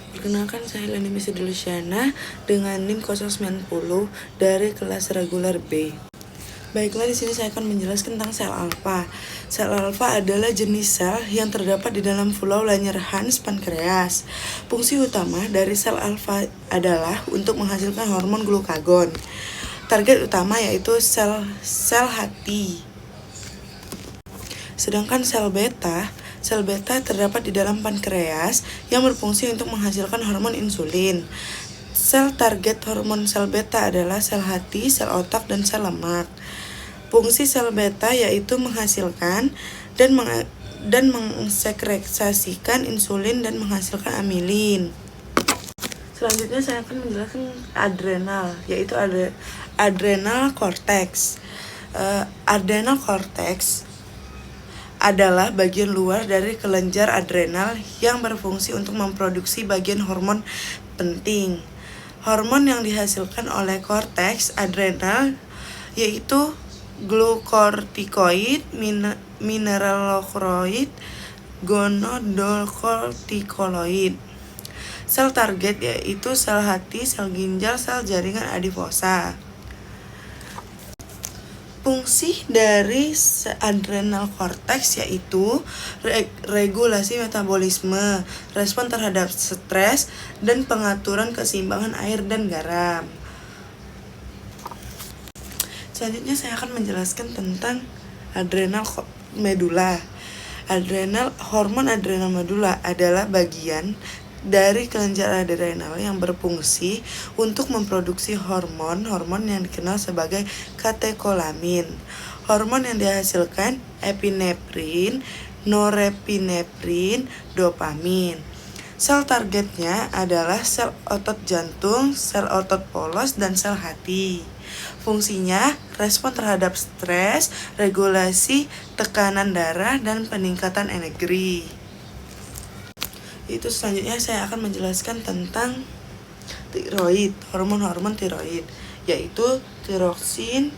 Perkenalkan, saya Leni Dulusyana dengan NIM 090 dari kelas reguler B. Baiklah, di sini saya akan menjelaskan tentang sel alfa. Sel alfa adalah jenis sel yang terdapat di dalam pulau Langerhans pankreas. Fungsi utama dari sel alfa adalah untuk menghasilkan hormon glukagon. Target utama yaitu sel hati. Sedangkan sel beta terdapat di dalam pankreas yang berfungsi untuk menghasilkan hormon insulin. Sel target hormon sel beta adalah sel hati, sel otak, dan sel lemak. Fungsi sel beta yaitu menghasilkan dan mengsekresasikan insulin dan menghasilkan amilin. Selanjutnya saya akan menjelaskan adrenal, yaitu adrenal cortex. Adrenal cortex adalah bagian luar dari kelenjar adrenal yang berfungsi untuk memproduksi bagian hormon penting. Hormon yang dihasilkan oleh korteks adrenal yaitu glukortikoid, mineralokortikoid, gonadotropin. Sel target yaitu sel hati, sel ginjal, sel jaringan adiposa. Fungsi dari adrenal cortex yaitu regulasi metabolisme, respon terhadap stres, dan pengaturan keseimbangan air dan garam. Selanjutnya saya akan menjelaskan tentang adrenal medula. Hormon adrenal medula adalah bagian dari kelenjar adrenal yang berfungsi untuk memproduksi hormon yang dikenal sebagai katekolamin. Hormon yang dihasilkan epinefrin, norepinefrin, dopamin. Sel targetnya adalah sel otot jantung, sel otot polos, dan sel hati. Fungsinya respon terhadap stres, regulasi tekanan darah, dan peningkatan energi. Itu selanjutnya saya akan menjelaskan tentang tiroid, hormon tiroid, yaitu tiroksin,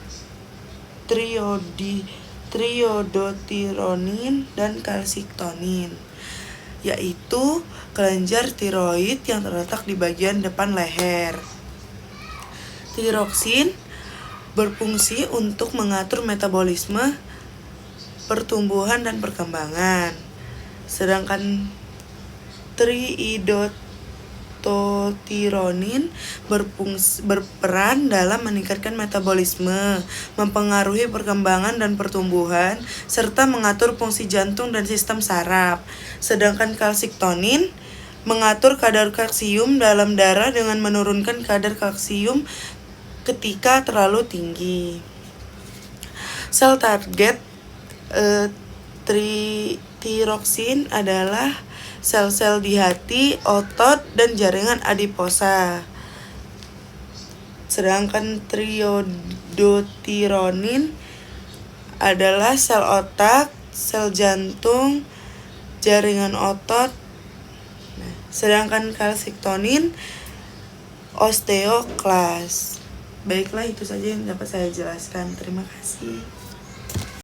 triodotironin, dan kalsiktonin, yaitu kelenjar tiroid yang terletak di bagian depan leher. Tiroksin berfungsi untuk mengatur metabolisme, pertumbuhan, dan perkembangan. Sedangkan triodotironin berperan dalam meningkatkan metabolisme, mempengaruhi perkembangan dan pertumbuhan, serta mengatur fungsi jantung dan sistem saraf. Sedangkan kalsiktonin mengatur kadar kalsium dalam darah dengan menurunkan kadar kalsium ketika terlalu tinggi. Sel target tiroksin adalah sel-sel di hati, otot, dan jaringan adiposa. Sedangkan triodotironin adalah sel otak, sel jantung, jaringan otot. Sedangkan kalsiktonin osteoklas. Baiklah, itu saja yang dapat saya jelaskan. Terima kasih.